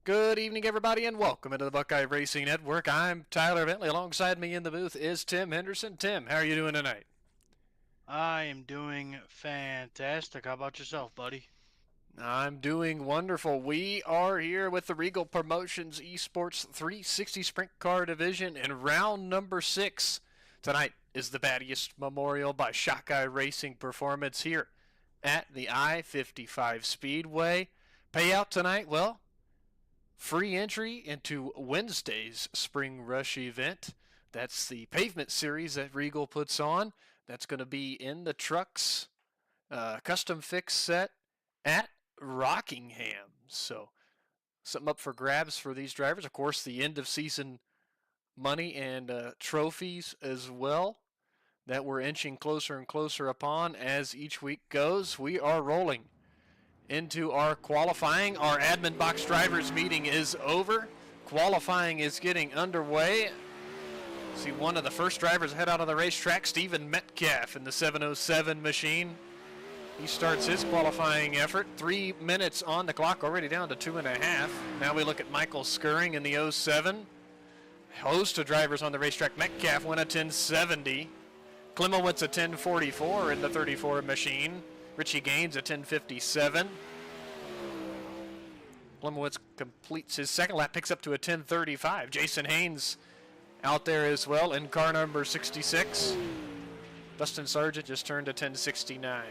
Good evening, everybody, and welcome into the Buckeye Racing Network. I'm Tyler Bentley. Alongside me in the booth is Tim Henderson. Tim, how are you doing tonight? I am doing fantastic. How about yourself, buddy? I'm doing wonderful. We are here with the Regal Promotions Esports 360 Sprint Car Division in round number 6. Tonight is the Battiest Memorial by Shockeye Racing Performance here at the I-55 Speedway. Payout tonight, well, free entry into Wednesday's Spring Rush event. That's the pavement series that Regal puts on. That's going to be in the trucks custom fix set at Rockingham. So something up for grabs for these drivers. Of course, the end of season money and trophies as well that we're inching closer and closer upon as each week goes. We are rolling into our qualifying. Our admin box drivers meeting is over. Qualifying is getting underway. See one of the first drivers head out of the racetrack, Stephen Metcalf in the 707 machine. He starts his qualifying effort. 3 minutes on the clock, already down to 2.5. Now we look at Michael Skirring in the 07. Host of drivers on the racetrack. Metcalf went a 1070. Klimowitz a 1044 in the 34 machine. Richie Gaines a 1057. Klimowitz completes his second lap, picks up to a 1035. Jason Haynes out there as well in car number 66. Dustin Sargent just turned a 1069.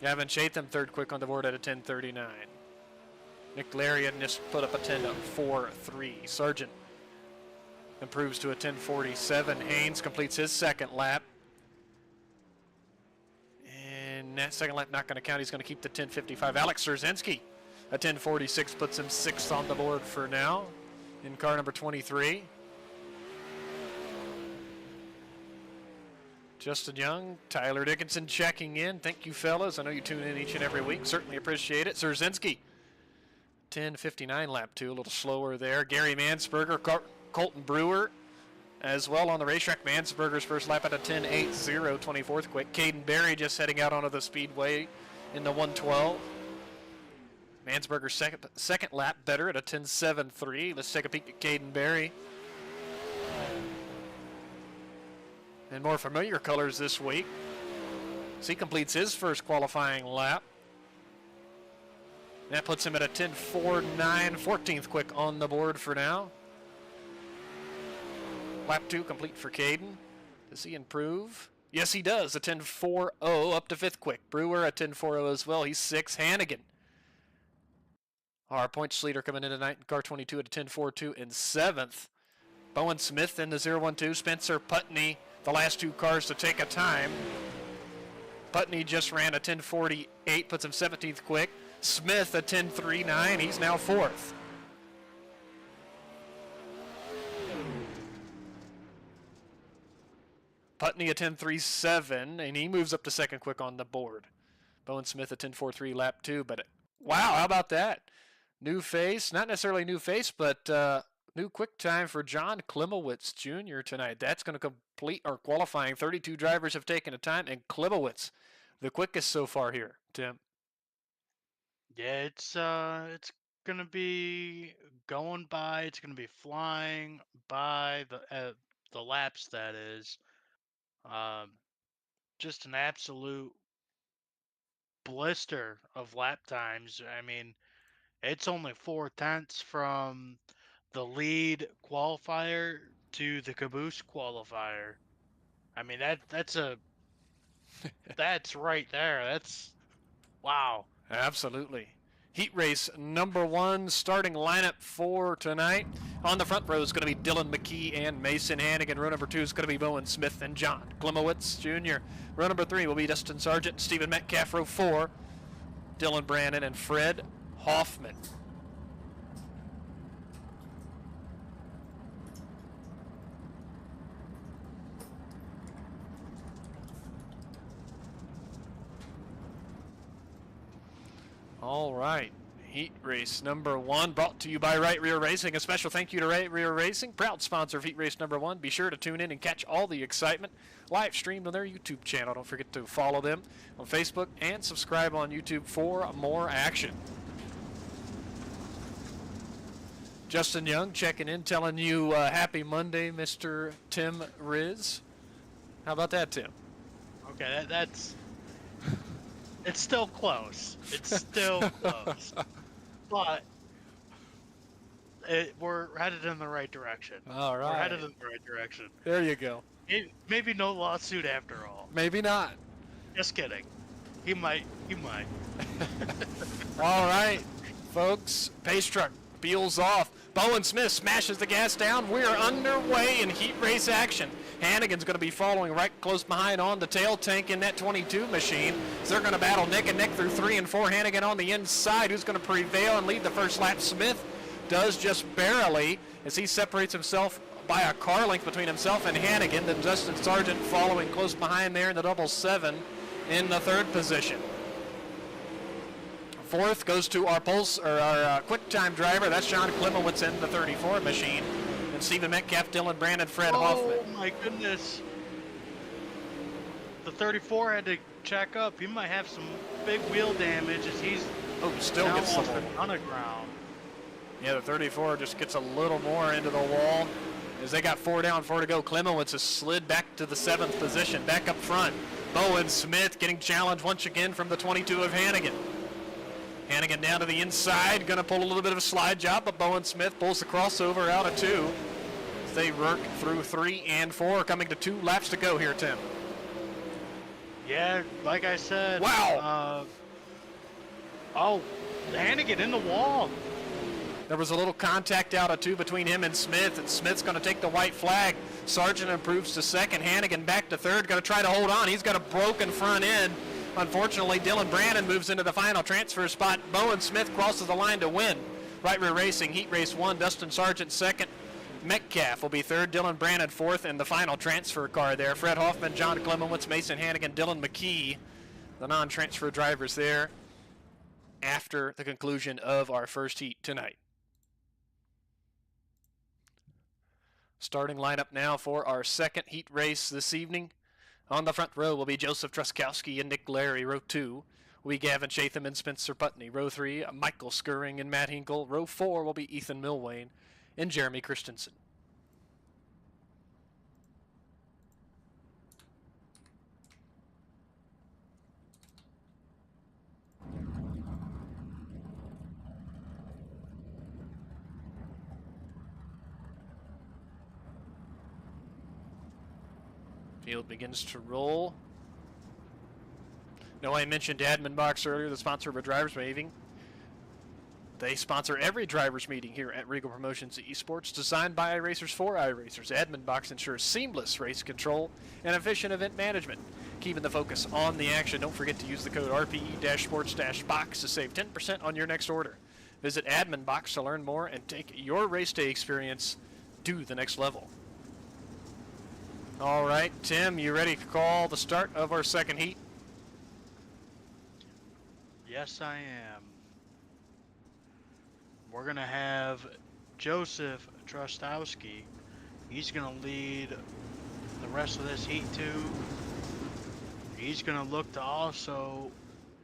Gavin Chatham third quick on the board at a 1039. Nick Larian just put up a 10.43. Sargent improves to a 1047. Haynes completes his second lap. And that second lap not going to count. He's going to keep the 1055. Alex Szerzynski, a 1046, puts him 6th on the board for now in car number 23. Justin Young, Tyler Dickinson checking in. Thank you, fellas. I know you tune in each and every week. Certainly appreciate it. Szerzynski, 10:59 lap 2, a little slower there. Gary Mansberger, Colton Brewer as well on the racetrack. Mansberger's first lap at a 10.80, 24th quick. Caden Berry just heading out onto the speedway in the 112. Mansberger's second lap better at a 10.73. Let's take a peek at Caden Berry. And more familiar colors this week. So he completes his first qualifying lap. That puts him at a 10.49, 14th quick on the board for now. Lap 2 complete for Caden. Does he improve? Yes, he does. A 10.40 up to 5th quick. Brewer a 10.40 as well. He's 6th. Hannigan, our points leader, coming in tonight in car 22 at a 10.42 in 7th. Bowen Smith in the 012. Spencer Putney, the last two cars to take a time. Putney just ran a 10.48, puts him 17th quick. Smith a 10.39. He's now 4th. Putney a 10.37, and he moves up to 2nd quick on the board. Bowen Smith a 10.43 lap 2, but wow, how about that? New face, not necessarily new face, but new quick time for John Klimowitz Jr. tonight. That's going to complete our qualifying. 32 drivers have taken a time, and Klimowitz, the quickest so far here, Tim. Yeah, it's gonna be going by. It's gonna be flying by the laps. That is, just an absolute blister of lap times. I mean, it's only 4/10 from the lead qualifier to the caboose qualifier. I mean that's right there. That's wow. Absolutely. Heat race number 1, starting lineup for tonight. On the front row is going to be Dylan McKee and Mason Hannigan. Row number 2 is going to be Bowen Smith and John Klimowitz Jr. Row number 3 will be Dustin Sargent and Stephen Metcalf. Row 4, Dylan Brandon and Fred Hoffman. All right, heat race number 1 brought to you by Right Rear Racing. A special thank you to Right Rear Racing, proud sponsor of heat race number 1. Be sure to tune in and catch all the excitement live streamed on their YouTube channel. Don't forget to follow them on Facebook and subscribe on YouTube for more action. Justin Young checking in, telling you happy Monday, Mr. Tim Riz. How about that, Tim? Okay, that's it's still close. It's still close, but we're headed in the right direction. All We're right. headed in the right direction. There you go. Maybe no lawsuit after all. Maybe not. Just kidding. He might. He might. All right, folks. Pace truck peels off. Bowen Smith smashes the gas down. We're underway in heat race action. Hannigan's going to be following right close behind on the tail tank in that 22 machine. So they're going to battle neck and neck through 3 and 4. Hannigan on the inside. Who's going to prevail and lead the first lap? Smith does just barely as he separates himself by a car length between himself and Hannigan. Then Justin Sargent following close behind there in the double 7 in the 3rd position. 4th goes to our quick time driver. That's Sean Klimowitz in the 34 machine. And Stephen Metcalf, Dylan Brandon, Fred Hoffman. Oh my goodness. The 34 had to check up. He might have some big wheel damage as he's still now gets lost some. a ton of ground. Yeah, the 34 just gets a little more into the wall. As they got 4 down, 4 to go. Klimowitz has slid back to the 7th position, back up front. Bowen Smith getting challenged once again from the 22 of Hannigan. Hannigan down to the inside, going to pull a little bit of a slide job, but Bowen Smith pulls the crossover out of 2. As they work through 3 and 4, coming to 2 laps to go here, Tim. Yeah, like I said. Wow. Hannigan in the wall. There was a little contact out of 2 between him and Smith's going to take the white flag. Sargent improves to 2nd. Hannigan back to 3rd, going to try to hold on. He's got a broken front end. Unfortunately, Dylan Brandon moves into the final transfer spot. Bowen Smith crosses the line to win. Right Rear Racing, Heat Race 1, Dustin Sargent 2nd. Metcalf will be 3rd, Dylan Brandon 4th, and the final transfer car there. Fred Hoffman, John Klimowitz, Mason Hannigan, Dylan McKee, the non-transfer drivers there after the conclusion of our first heat tonight. Starting lineup now for our second heat race this evening. On the front row will be Joseph Truskowski and Nick Larry. Row 2 will be Gavin Chatham and Spencer Putney. Row 3, Michael Skirring and Matt Hinkle. Row 4 will be Ethan Milwain and Jeremy Christensen. Field begins to roll. Now, I mentioned Admin Box earlier, the sponsor of our drivers meeting. They sponsor every drivers meeting here at Regal Promotions Esports, designed by iRacers for iRacers. Admin Box ensures seamless race control and efficient event management, keeping the focus on the action. Don't forget to use the code RPE-sports-box to save 10% on your next order. Visit Admin Box to learn more and take your race day experience to the next level. All right, Tim, you ready to call the start of our second heat? Yes, I am. We're going to have Joseph Truskowski. He's going to lead the rest of this heat too. He's going to look to also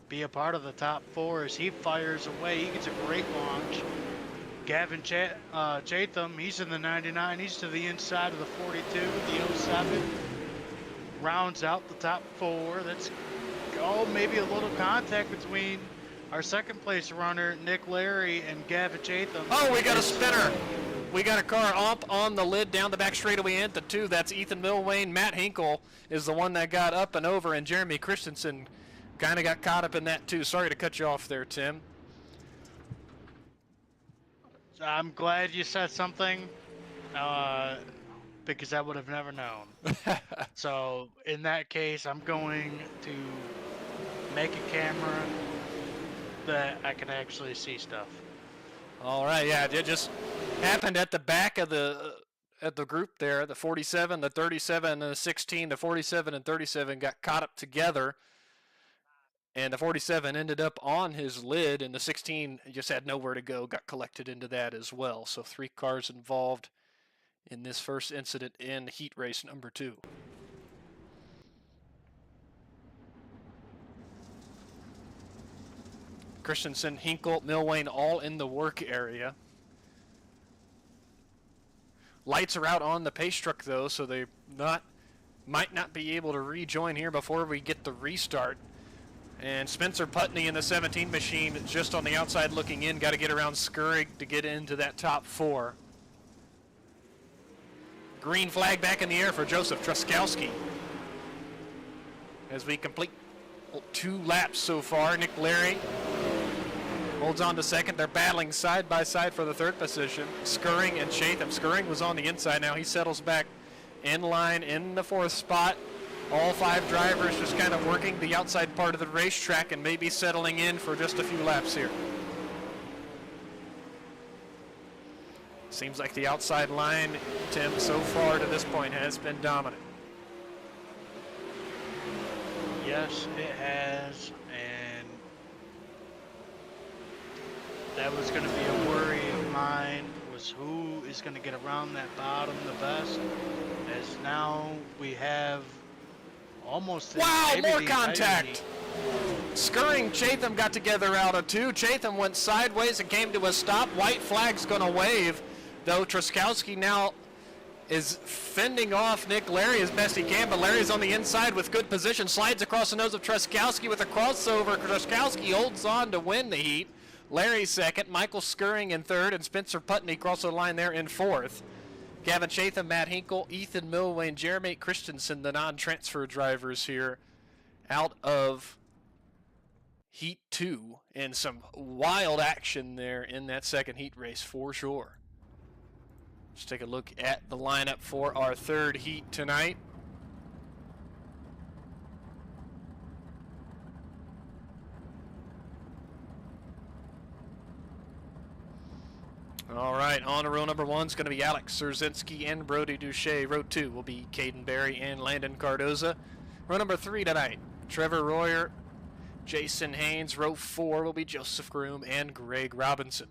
be a part of the top 4 as he fires away. He gets a great launch. Gavin Chatham, he's in the 99. He's to the inside of the 42, the 07. Rounds out the top 4. That's maybe a little contact between our second place runner, Nick Larry, and Gavin Chatham. Oh, we got a spinner. We got a car up on the lid down the back straightaway into 2. That's Ethan Milwain. Matt Hinkle is the one that got up and over, and Jeremy Christensen kind of got caught up in that too. Sorry to cut you off there, Tim. I'm glad you said something, because I would have never known. So in that case, I'm going to make a camera that I can actually see stuff. All right, yeah, it just happened at the back of the group there. The 47, the 37, and the 16. The 47 and 37 got caught up together. And the 47 ended up on his lid, and the 16 just had nowhere to go, got collected into that as well. So 3 cars involved in this first incident in heat race number 2. Christensen, Hinkle, Milwain all in the work area. Lights are out on the pace truck though, so they might not be able to rejoin here before we get the restart. And Spencer Putney in the 17 machine just on the outside looking in. Got to get around Scurrig to get into that top 4. Green flag back in the air for Joseph Truskowski. As we complete 2 laps so far, Nick Larry holds on to second. They're battling side by side for the 3rd position. Scurring and Chatham. Scurring was on the inside. Now he settles back in line in the 4th spot. All 5 drivers just kind of working the outside part of the racetrack and maybe settling in for just a few laps here. Seems like the outside line, Tim, so far to this point has been dominant. Yes, it has, and that was going to be a worry of mine, was who is going to get around that bottom the best, as now we have almost... Wow, more contact! Scurring, Chatham got together out of 2. Chatham went sideways and came to a stop. White flag's going to wave, though Truskowski now is fending off Nick Larry as best he can, but Larry's on the inside with good position, slides across the nose of Truskowski with a crossover. Truskowski holds on to win the heat. Larry second, Michael Scurring in 3rd, and Spencer Putney across the line there in 4th. Gavin Chatham, Matt Hinkle, Ethan Milway, and Jeremy Christensen, the non-transfer drivers here, out of Heat 2, and some wild action there in that second heat race for sure. Let's take a look at the lineup for our 3rd heat tonight. All right, on to row number 1 is going to be Alex Szerzinski and Brody Duche. Row 2 will be Caden Berry and Landon Cardoza. Row number 3 tonight, Trevor Royer, Jason Haynes. Row 4 will be Joseph Groom and Greg Robinson.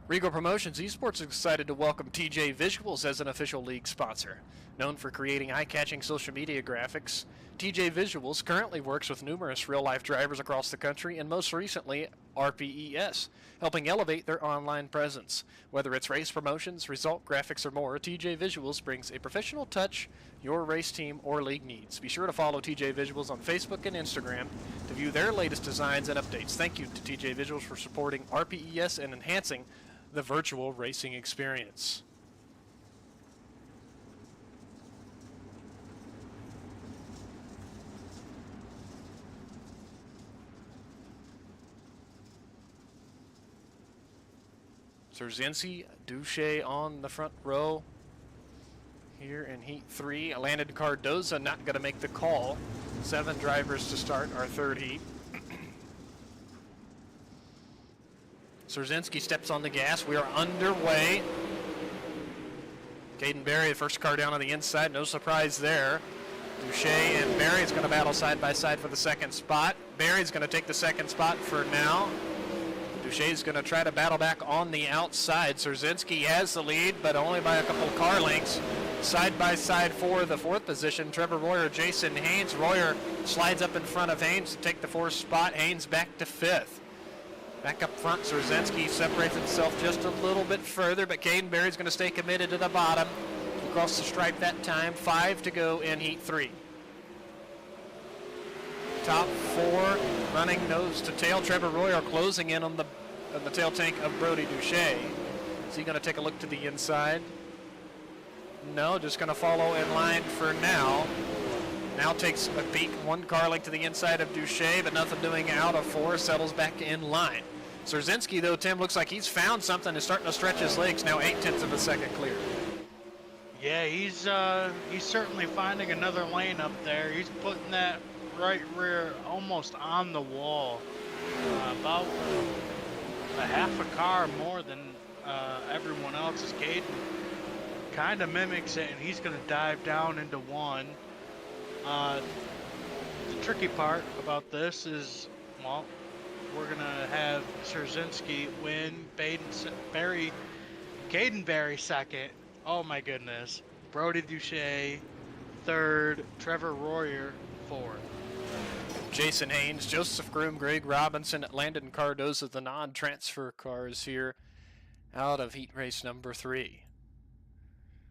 Regal Promotions Esports is excited to welcome TJ Visuals as an official league sponsor. Known for creating eye-catching social media graphics, TJ Visuals currently works with numerous real-life drivers across the country and most recently RPES, helping elevate their online presence. Whether it's race promotions, result graphics, or more, TJ Visuals brings a professional touch your race team or league needs. Be sure to follow TJ Visuals on Facebook and Instagram to view their latest designs and updates. Thank you to TJ Visuals for supporting RPES and enhancing the virtual racing experience. Szerzinski, Duche on the front row here in Heat 3. Landon Cardoza not going to make the call. 7 drivers to start our 3rd heat. Szerzinski steps on the gas. We are underway. Caden Berry, the first car down on the inside. No surprise there. Duche and Berry is going to battle side by side for the 2nd spot. Berry's going to take the 2nd spot for now. Duche is going to try to battle back on the outside. Szerzinski has the lead, but only by a couple car lengths. Side by side for the 4th position, Trevor Royer, Jason Haynes. Royer slides up in front of Haynes to take the 4th spot. Haynes back to 5th. Back up front, Szerzinski separates himself just a little bit further, but Caden Berry's going to stay committed to the bottom. Across the stripe that time. 5 to go in Heat 3. Top 4 running nose to tail. Trevor Royer closing in on the tail tank of Brody Duche. Is he going to take a look to the inside? No, just going to follow in line for now. Now takes a peek, 1 car length to the inside of Duche, but nothing doing out of 4, settles back in line. Szerzinski, though, Tim, looks like he's found something, is starting to stretch his legs, now 0.8 of a second clear. Yeah, he's certainly finding another lane up there. He's putting that right rear almost on the wall. About a half a car more than everyone else. Is Caden kind of mimics it, and he's going to dive down into 1. The tricky part about this is, well, we're gonna have Szerzynski win, Caden Berry second. Oh my goodness. Brody Duche third, Trevor Royer fourth. Jason Haynes, Joseph Groom, Greg Robinson, Landon Cardoza, the non-transfer cars here out of heat race number 3.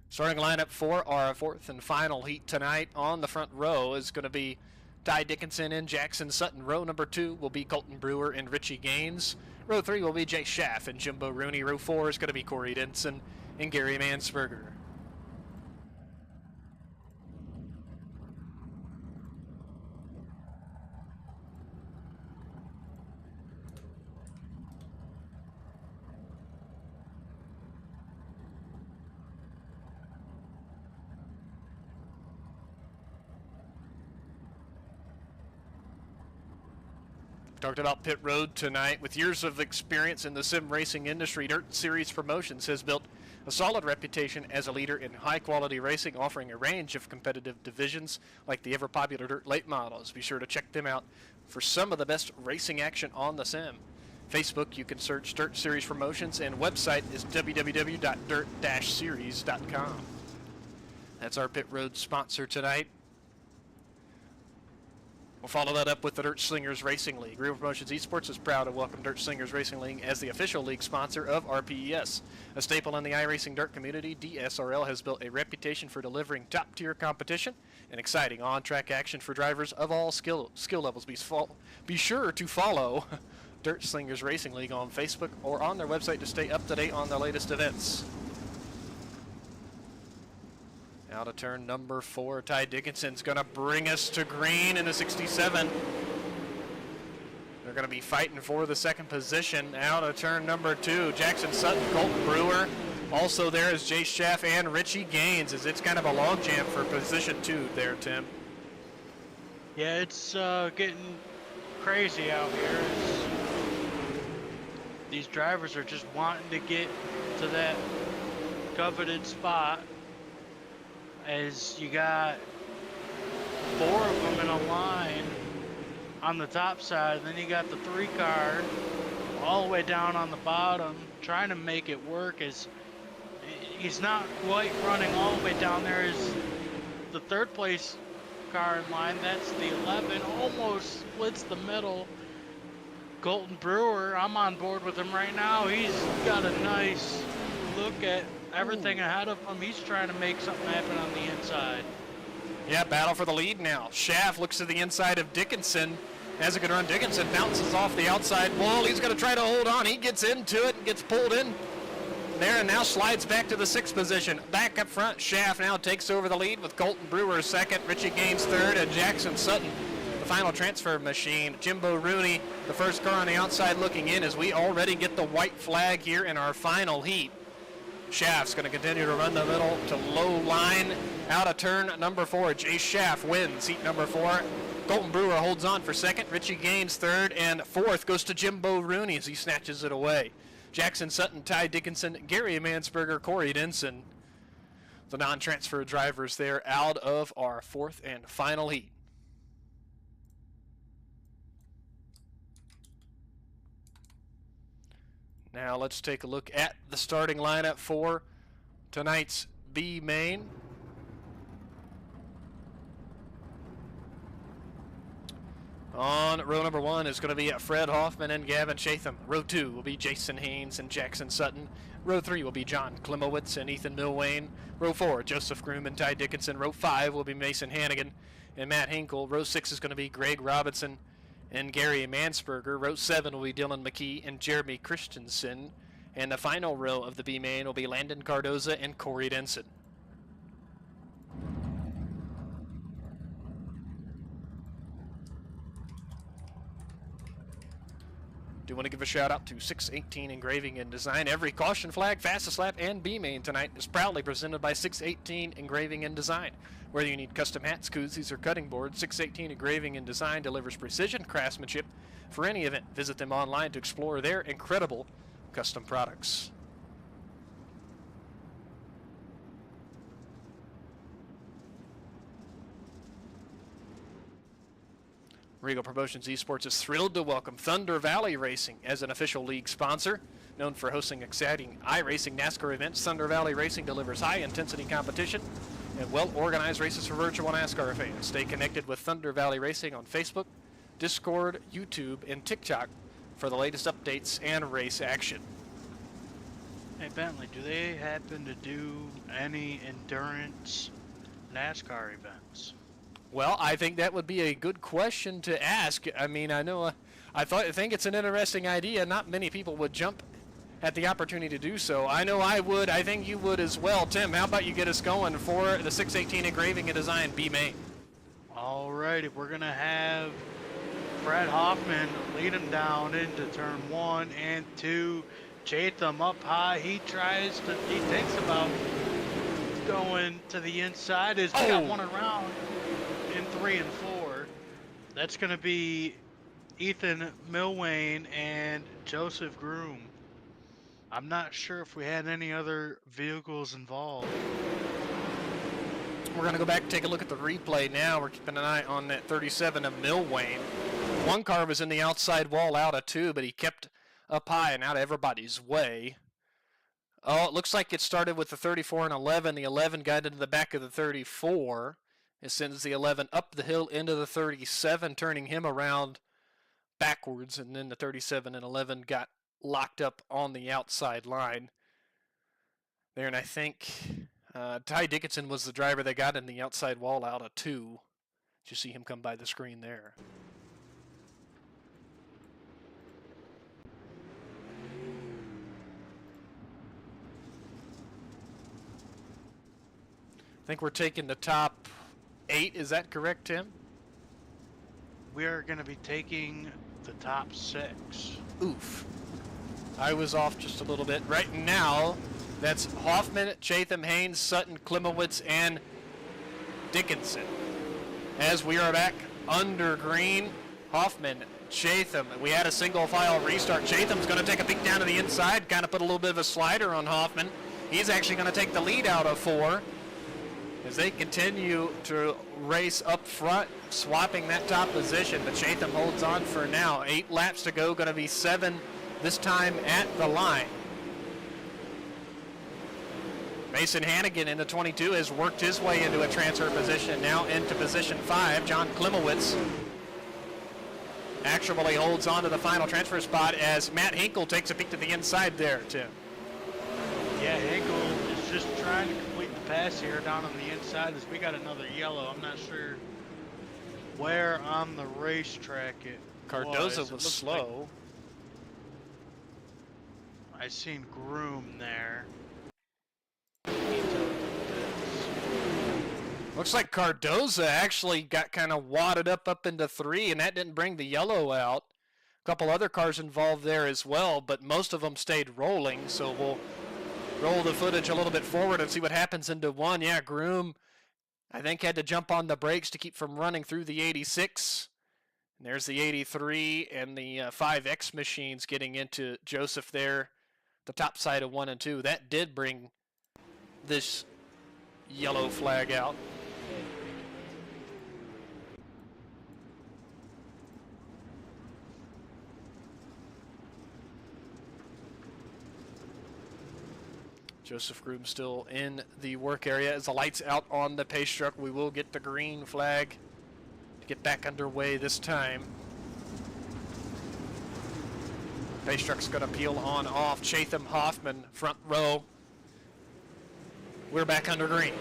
Starting lineup for our fourth and final heat tonight on the front row is going to be Ty Dickinson and Jackson Sutton. Row number 2 will be Colton Brewer and Richie Gaines. Row 3 will be Jay Schaff and Jimbo Rooney. Row 4 is going to be Corey Denson and Gary Mansberger. Talked about pit road tonight. With years of experience in the sim racing industry, Dirt Series Promotions has built a solid reputation as a leader in high-quality racing, offering a range of competitive divisions like the ever-popular Dirt Late Models. Be sure to check them out for some of the best racing action on the sim. Facebook, you can search Dirt Series Promotions, and website is www.dirt-series.com. That's our pit road sponsor tonight. We'll follow that up with the Dirt Slingers Racing League. Real Promotions Esports is proud to welcome Dirt Slingers Racing League as the official league sponsor of RPES. A staple in the iRacing Dirt community, DSRL has built a reputation for delivering top-tier competition and exciting on-track action for drivers of all skill levels. Be sure to follow Dirt Slingers Racing League on Facebook or on their website to stay up to date on the latest events. Out of turn number 4, Ty Dickinson's going to bring us to green in the 67. They're going to be fighting for the second position. Out of turn number 2, Jackson Sutton, Colton Brewer. Also there is Jay Schaff and Richie Gaines, as it's kind of a log jam for position 2 there, Tim. Yeah, it's getting crazy out here. These drivers are just wanting to get to that coveted spot. As you got 4 of them in a line on the top side, then you got the 3 car all the way down on the bottom trying to make it work. As he's not quite running all the way down there. Is the 3rd place car in line, that's the 11, almost splits the middle. Colton Brewer, I'm on board with him right now. He's got a nice look at everything ahead of him. He's trying to make something happen on the inside. Yeah, battle for the lead now. Schaff looks to the inside of Dickinson. Has a good run. Dickinson bounces off the outside wall. He's going to try to hold on. He gets into it and gets pulled in there and now slides back to the 6th position. Back up front, Schaff now takes over the lead with Colton Brewer 2nd, Richie Gaines 3rd, and Jackson Sutton, the final transfer machine. Jimbo Rooney, the first car on the outside looking in, as we already get the white flag here in our final heat. Schaff's going to continue to run the middle to low line. Out of turn number 4, Jay Schaff wins heat number 4. Colton Brewer holds on for 2nd. Richie Gaines 3rd, and 4th goes to Jimbo Rooney as he snatches it away. Jackson Sutton, Ty Dickinson, Gary Mansberger, Corey Denson, the non-transfer drivers there out of our 4th and final heat. Now let's take a look at the starting lineup for tonight's B main. On row number 1 is going to be Fred Hoffman and Gavin Chatham. Row 2 will be Jason Haynes and Jackson Sutton. Row 3 will be John Klimowitz and Ethan Milwain. Row 4, Joseph Groom and Ty Dickinson. Row 5 will be Mason Hannigan and Matt Hinkle. Row 6 is going to be Greg Robinson and Gary Mansberger. Row 7 will be Dylan McKee and Jeremy Christensen. And the final row of the B main will be Landon Cardoza and Corey Denson. Do want to give a shout out to 618 Engraving and Design. Every caution flag, fastest lap, and B main tonight is proudly presented by 618 Engraving and Design. Whether you need custom hats, koozies, or cutting boards, 618 Engraving and Design delivers precision craftsmanship for any event. Visit them online to explore their incredible custom products. Regal Promotions Esports is thrilled to welcome Thunder Valley Racing as an official league sponsor. Known for hosting exciting iRacing NASCAR events, Thunder Valley Racing delivers high-intensity competition and well-organized races for virtual NASCAR fans. Stay connected with Thunder Valley Racing on Facebook, Discord, YouTube, and TikTok for the latest updates and race action. Hey Bentley, do they happen to do any endurance NASCAR events? Well, I think that would be a good question to ask. I mean, I think it's an interesting idea. Not many people would jump at the opportunity to do so. I know I would. I think you would as well. Tim, how about you get us going for the 618 engraving and design B-Main? All right, we're going to have Fred Hoffman lead him down into turn 1 and 2. Chatham up high. He thinks about going to the inside. He's got one around in 3 and 4. That's going to be Ethan Milwane and Joseph Groom. I'm not sure if we had any other vehicles involved. We're going to go back and take a look at the replay now. We're keeping an eye on that 37 of Milwane. One car was in the outside wall out of 2, but he kept up high and out of everybody's way. Oh, it looks like it started with the 34 and 11. The 11 got into the back of the 34. It sends the 11 up the hill into the 37, turning him around backwards, and then the 37 and 11 got locked up on the outside line there. And I think Ty Dickinson was the driver that got in the outside wall out of 2. Did you see him come by the screen there? I think we're taking the top 8. Is that correct, Tim? We are going to be taking the top 6. Oof. I was off just a little bit. Right now, that's Hoffman, Chatham, Haynes, Sutton, Klimowitz, and Dickinson. As we are back under green, Hoffman, Chatham. We had a single file restart. Chatham's going to take a peek down to the inside, kind of put a little bit of a slider on Hoffman. He's actually going to take the lead out of 4 as they continue to race up front, swapping that top position. But Chatham holds on for now. 8 laps to go, going to be 7 this time at the line. Mason Hannigan in the 22 has worked his way into a transfer position, now into position 5. John Klimowitz actually holds on to the final transfer spot as Matt Hinkle takes a peek to the inside there, Tim. Yeah, Hinkle is just trying to complete the pass here down on the inside as we got another yellow. I'm not sure where on the racetrack it Cardoza was slow. I seen Groom there. Looks like Cardoza actually got kind of wadded up into 3, and that didn't bring the yellow out. A couple other cars involved there as well, but most of them stayed rolling, so we'll roll the footage a little bit forward and see what happens into 1. Yeah, Groom, I think, had to jump on the brakes to keep from running through the 86. And there's the 83 and the 5X machines getting into Joseph there, the top side of 1 and 2. That did bring this yellow flag out. Joseph Groom still in the work area. As the light's out on the pace truck, we will get the green flag to get back underway this time. Pace truck's going to peel on off. Chatham, Hoffman, front row. We're back under green.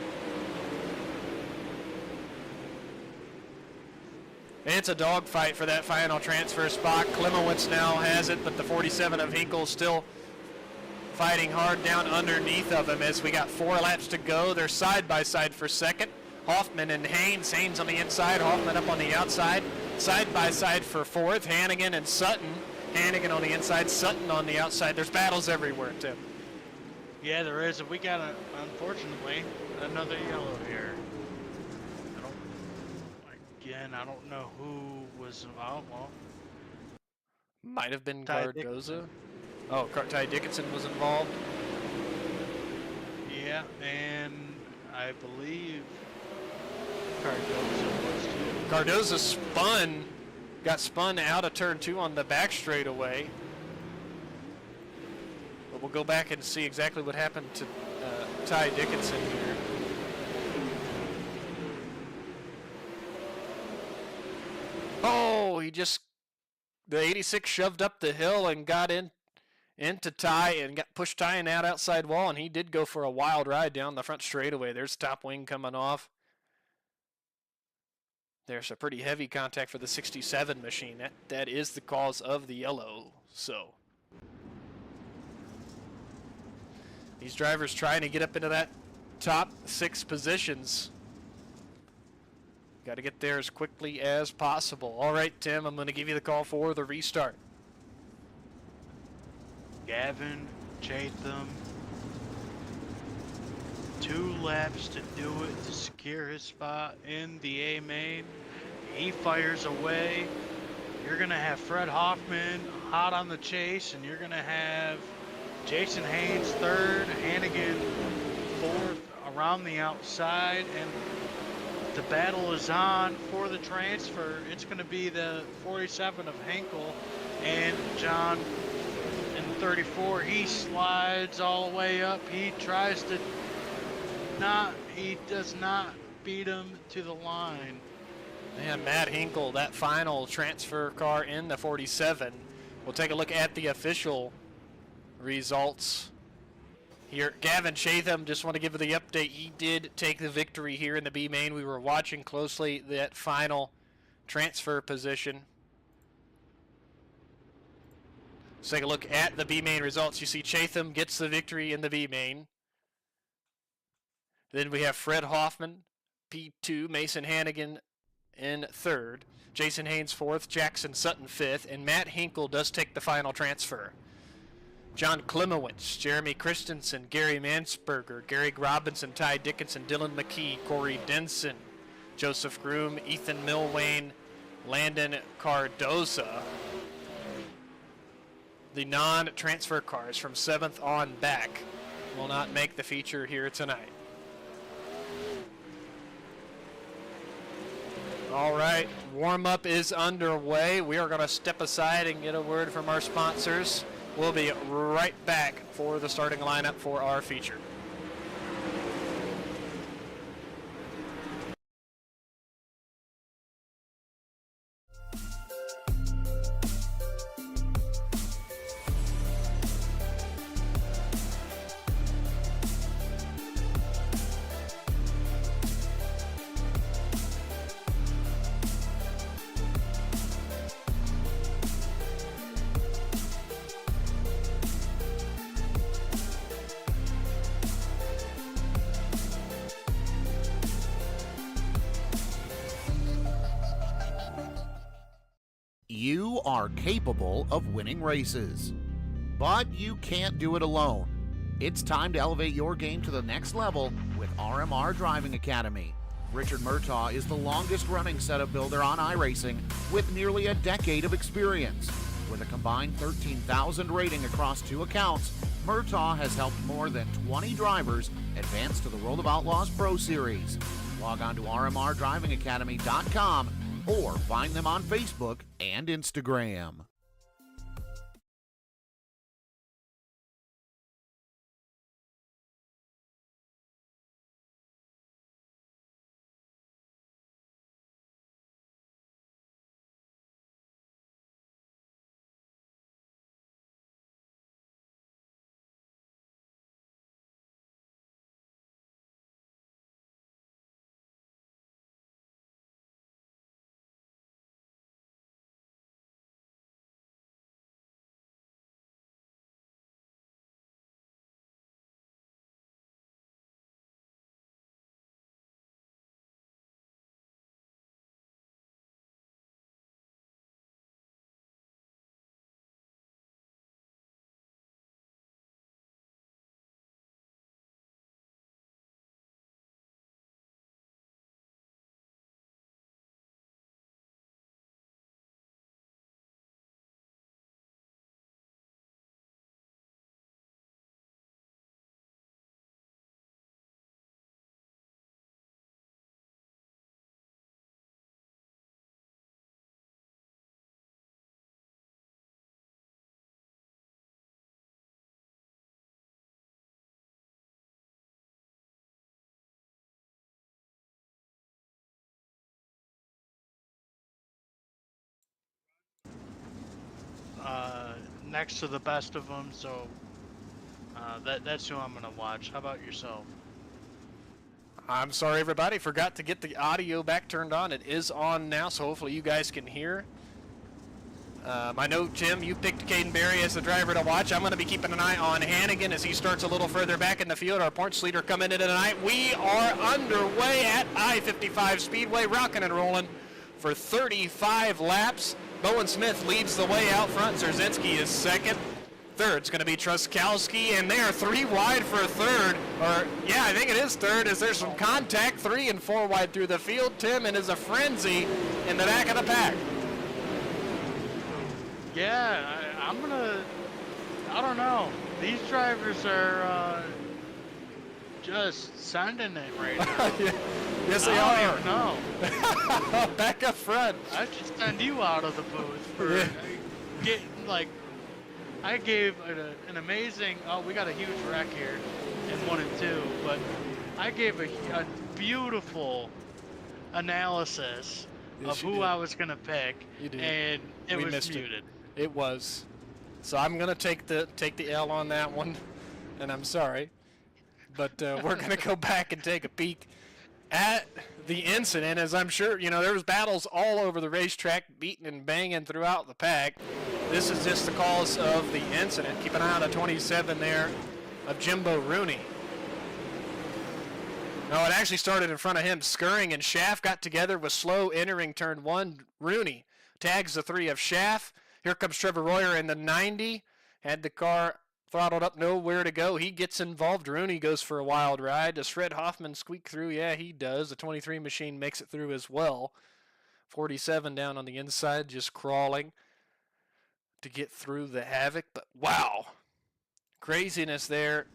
It's a dogfight for that final transfer spot. Klimowitz now has it, but the 47 of Hinkle still fighting hard down underneath of him as we got 4 laps to go. They're side by side for second. Hoffman and Haynes. Haynes on the inside, Hoffman up on the outside. Side by side for 4th. Hannigan and Sutton. Hannigan on the inside, Sutton on the outside. There's battles everywhere, Tim. Yeah, there is. We got, unfortunately, another yellow here. I don't know who was involved. Well, might have been Ty Cardoza. Dickinson. Oh, Ty Dickinson was involved. Yeah, and I believe Cardoza was too. Cardoza spun got spun out of turn 2 on the back straightaway. But we'll go back and see exactly what happened to Ty Dickinson here. Oh, the 86 shoved up the hill and got into Ty and got pushed Ty in that outside wall, and he did go for a wild ride down the front straightaway. There's top wing coming off. There's a pretty heavy contact for the 67 machine. That is the cause of the yellow. So these drivers trying to get up into that top 6 positions. Got to get there as quickly as possible. All right, Tim, I'm going to give you the call for the restart. Gavin Chatham, 2 laps to do it to secure his spot in the A main. He fires away. You're going to have Fred Hoffman hot on the chase, and you're going to have Jason Haynes 3rd, Hannigan 4th around the outside, and the battle is on for the transfer. It's going to be the 47 of Henkel and John in 34. He slides all the way up. He tries to he does not beat him to the line. Man, Matt Hinkle, that final transfer car in the 47. We'll take a look at the official results here. Gavin Chatham, just want to give you the update. He did take the victory here in the B main. We were watching closely that final transfer position. Let's take a look at the B main results. You see Chatham gets the victory in the B main. Then we have Fred Hoffman, P2, Mason Hannigan in 3rd, Jason Haynes 4th, Jackson Sutton 5th, and Matt Hinkle does take the final transfer. John Klimowitz, Jeremy Christensen, Gary Mansberger, Gary Robinson, Ty Dickinson, Dylan McKee, Corey Denson, Joseph Groom, Ethan Milwain, Landon Cardoza. The non-transfer cars from 7th on back will not make the feature here tonight. All right, warm-up is underway. We are going to step aside and get a word from our sponsors. We'll be right back for the starting lineup for our feature. You are capable of winning races, but you can't do it alone. It's time to elevate your game to the next level with RMR Driving Academy. Richard Murtaugh is the longest-running setup builder on iRacing with nearly a decade of experience. With a combined 13,000 rating across 2 accounts, Murtaugh has helped more than 20 drivers advance to the World of Outlaws Pro Series. Log on to rmrdrivingacademy.com or find them on Facebook and Instagram. next to the best of them, so that's who I'm going to watch. How about yourself? I'm sorry, everybody. Forgot to get the audio back turned on. It is on now, so hopefully you guys can hear. I know, Tim, you picked Caden Berry as the driver to watch. I'm going to be keeping an eye on Hannigan as he starts a little further back in the field. Our points leader coming in tonight. We are underway at I-55 Speedway, rocking and rolling for 35 laps. Bowen Smith leads the way out front. Szerzynski is second. Third's going to be Truskowski, and they are 3 wide for a third. Or, yeah, I think it is third, as there's some contact. 3 and 4 wide through the field. Tim, and is a frenzy in the back of the pack. Yeah, I don't know. These drivers are just sending it right now. Yeah. Yes, they I are. don't even know. Back up front. I should send you out of the booth for getting, like, I gave an amazing, we got a huge wreck here in 1 and 2, but I gave a beautiful analysis of who I was going to pick, You did. and it We was missed muted. It was. So I'm going to take the L on that one, and I'm sorry. But we're going to go back and take a peek at the incident, as I'm sure, there was battles all over the racetrack, beating and banging throughout the pack. This is just the cause of the incident. Keep an eye on the 27 there of Jimbo Rooney. No, it actually started in front of him. Scurring and Schaff got together with slow entering turn 1. Rooney tags the 3 of Schaff. Here comes Trevor Royer in the 90. Had the car throttled up, nowhere to go. He gets involved. Rooney goes for a wild ride. Does Fred Hoffman squeak through? Yeah, he does. The 23 machine makes it through as well. 47 down on the inside, just crawling to get through the havoc. But wow, craziness there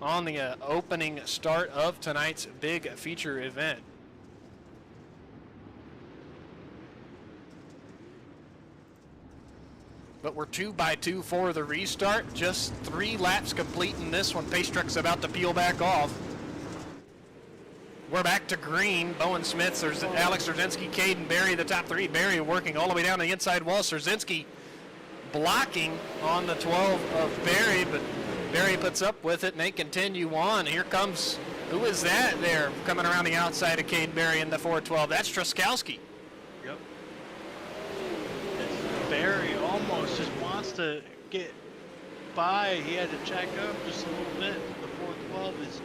on the opening start of tonight's big feature event. But we're 2 by 2 for the restart. Just 3 laps complete in this one. Pace truck's about to peel back off. We're back to green. Bowen Smith, there's Alex Szerzynski, Caden Berry, the top 3. Berry working all the way down the inside wall. Szerzynski blocking on the 12 of Berry, but Berry puts up with it, and they continue on. Here comes, who is that there coming around the outside of Caden Berry in the 412? That's Truskowski. Yep. Barry almost just wants to get by. He had to check up just a little bit. The 412 is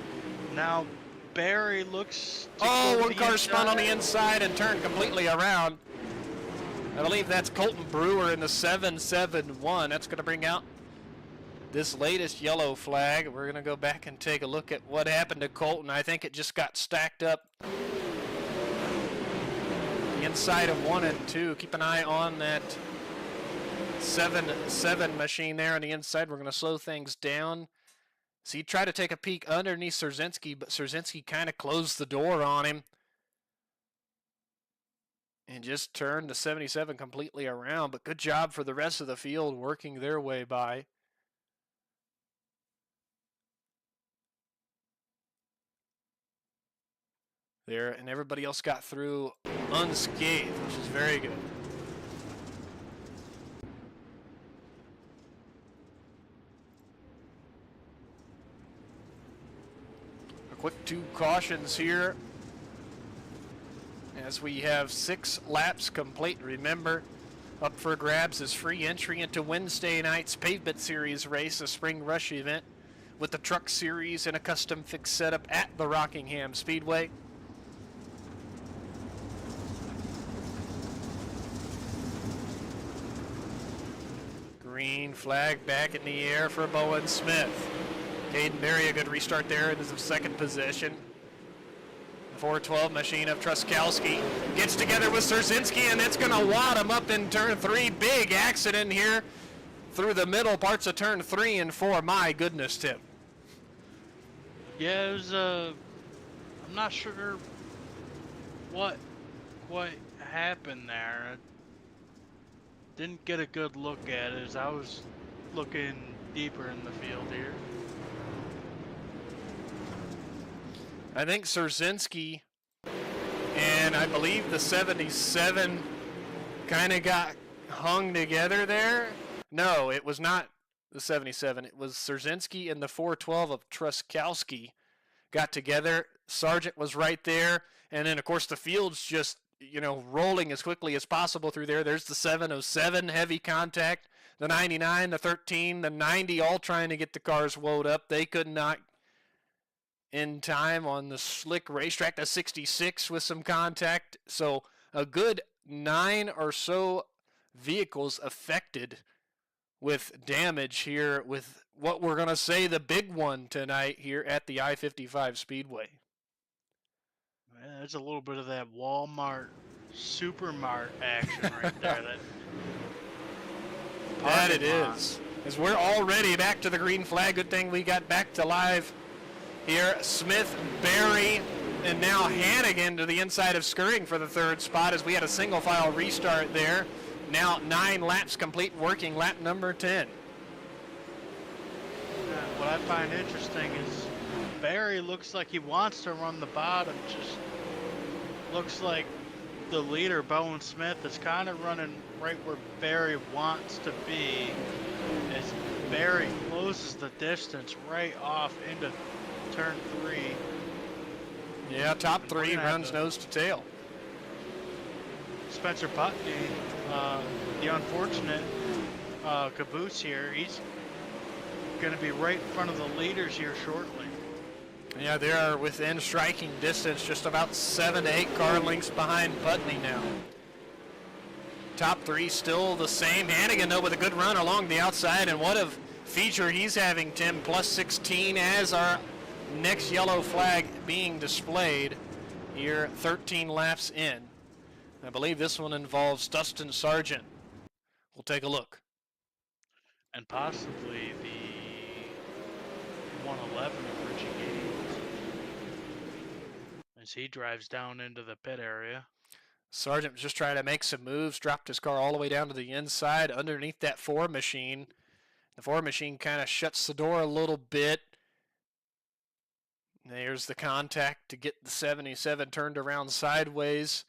now Barry looks to go one the car spun on the inside. inside and turned completely around. I believe that's Colton Brewer in the 771. That's going to bring out this latest yellow flag. We're going to go back and take a look at what happened to Colton. I think it just got stacked up the inside of 1 and 2. Keep an eye on that 7 machine there on the inside. We're going to slow things down. So he tried to take a peek underneath Szerzynski, but Szerzynski kind of closed the door on him and just turned the 77 completely around. But good job for the rest of the field working their way by. There, and everybody else got through unscathed, which is very good. Quick 2 cautions here as we have 6 laps complete. Remember, up for grabs is free entry into Wednesday night's Pavement Series race, a spring rush event with the Truck Series and a custom fixed setup at the Rockingham Speedway. Green flag back in the air for Bowen Smith. Caden Berry, a good restart there in the 2nd position. The 412 machine of Truskowski gets together with Szerzynski, and it's going to wad him up in turn 3. Big accident here through the middle parts of turn 3 and 4. My goodness, Tim. Yeah, it was, I'm not sure what happened there. I didn't get a good look at it as I was looking deeper in the field here. I think Szerzynski and I believe the 77 kind of got hung together there. No, it was not the 77. It was Szerzynski and the 412 of Truskowski got together. Sargent was right there. And then, of course, the field's just, rolling as quickly as possible through there. There's the 707, heavy contact. The 99, the 13, the 90, all trying to get the cars woed up. They could not in time on the slick racetrack. The 66 with some contact. So a good 9 or so vehicles affected with damage here with what we're going to say the big one tonight here at the I-55 Speedway. There's a little bit of that Walmart, Supermart action right there. That it is. As we're already back to the green flag. Good thing we got back to live here. Smith, Barry, and now Hannigan to the inside of Skirring for the third spot as we had a single file restart there. Now 9 laps complete, working lap number 10. What I find interesting is Barry looks like he wants to run the bottom. Just looks like the leader, Bowen Smith, is kind of running right where Barry wants to be as Barry closes the distance right off into turn 3. Yeah, top 3 runs nose to tail. Spencer Putney, the unfortunate caboose here, he's going to be right in front of the leaders here shortly. Yeah, they are within striking distance, just about 7 to 8 car lengths behind Putney now. Top 3 still the same. Hannigan, though, with a good run along the outside, and what a feature he's having, Tim. Plus 16 as our next yellow flag being displayed here, 13 laps in. I believe this one involves Dustin Sargent. We'll take a look. And possibly the 111 of Richie Gaines as he drives down into the pit area. Sargent was just trying to make some moves, dropped his car all the way down to the inside underneath that 4 machine. The 4 machine kind of shuts the door a little bit. There's the contact to get the 77 turned around sideways.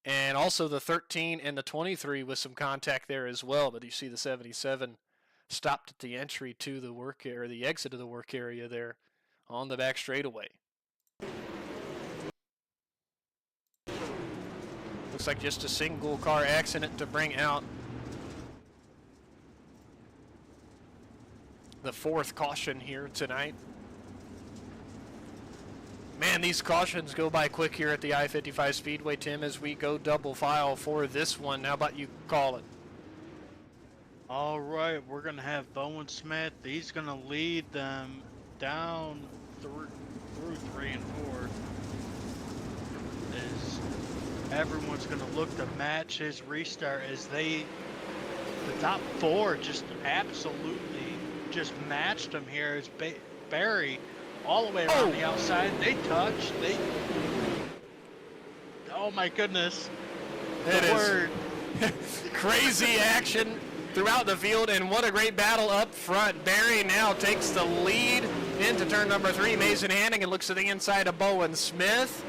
And also the 13 and the 23 with some contact there as well. But you see the 77 stopped at the entry to the work area, the exit of the work area there on the back straightaway. Looks like just a single car accident to bring out the 4th caution here tonight. Man, these cautions go by quick here at the I-55 Speedway, Tim, as we go double file for this one. How about you call it? All right, we're going to have Bowen Smith. He's going to lead them down through 3 and 4. As everyone's going to look to match his restart as the top 4 just absolutely just matched him here as Barry all the way around the outside. They touch. Oh my goodness. It is crazy action throughout the field, and what a great battle up front. Barry now takes the lead into turn number 3. Mason Hannigan looks to the inside of Bowen Smith.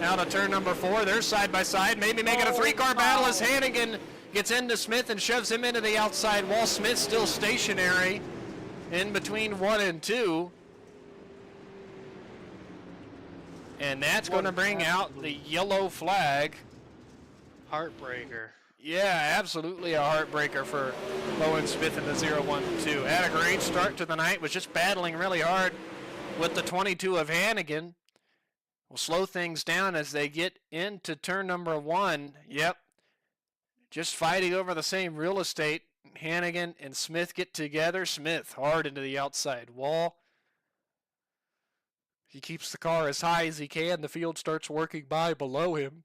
Out of turn number 4. They're side by side, maybe making a 3-car battle as Hannigan gets into Smith and shoves him into the outside wall. Smith still stationary in between 1 and 2. And that's going to bring out the yellow flag. Heartbreaker. Yeah, absolutely a heartbreaker for Bowen Smith in the 0-1-2. Had a great start to the night, was just battling really hard with the 22 of Hannigan. Will slow things down as they get into turn number 1. Yep, just fighting over the same real estate. Hannigan and Smith get together. Smith hard into the outside wall. He keeps the car as high as he can. The field starts working by below him.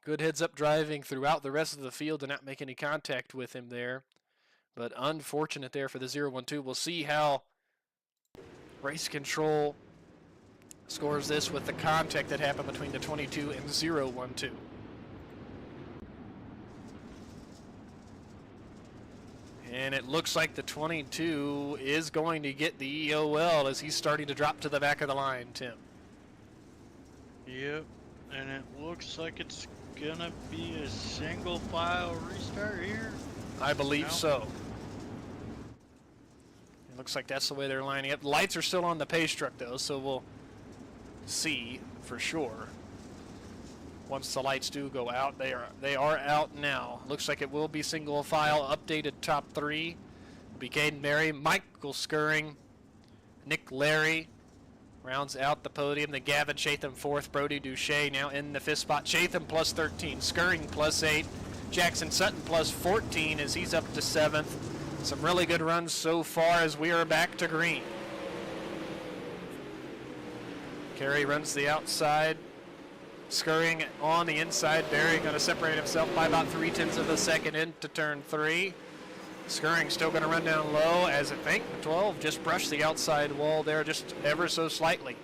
Good heads-up driving throughout the rest of the field to not make any contact with him there. But unfortunate there for the 0-1-2. We'll see how Race Control scores this with the contact that happened between the 22 and 0-1-2. And it looks like the 22 is going to get the EOL as he's starting to drop to the back of the line, Tim. Yep, and it looks like it's gonna be a single file restart here. I believe No. so. It looks like that's the way they're lining up. Lights are still on the pace truck, though, so we'll see for sure. Once the lights do go out, they are out now. Looks like it will be single file. Updated top three. It'll be Caden Berry, Michael Skirring, Nick Larry rounds out the podium. The Gavin Chatham fourth. Brody Duche now in the fifth spot. Chatham plus 13. Skirring plus 8. Jackson Sutton plus 14 as he's up to 7th. Some really good runs so far as we are back to green. Carey runs the outside. Skirring on the inside. Berry going to separate himself by about 0.3 of a second into turn 3. Skirring still going to run down low as I think 12 just brushed the outside wall there just ever so slightly.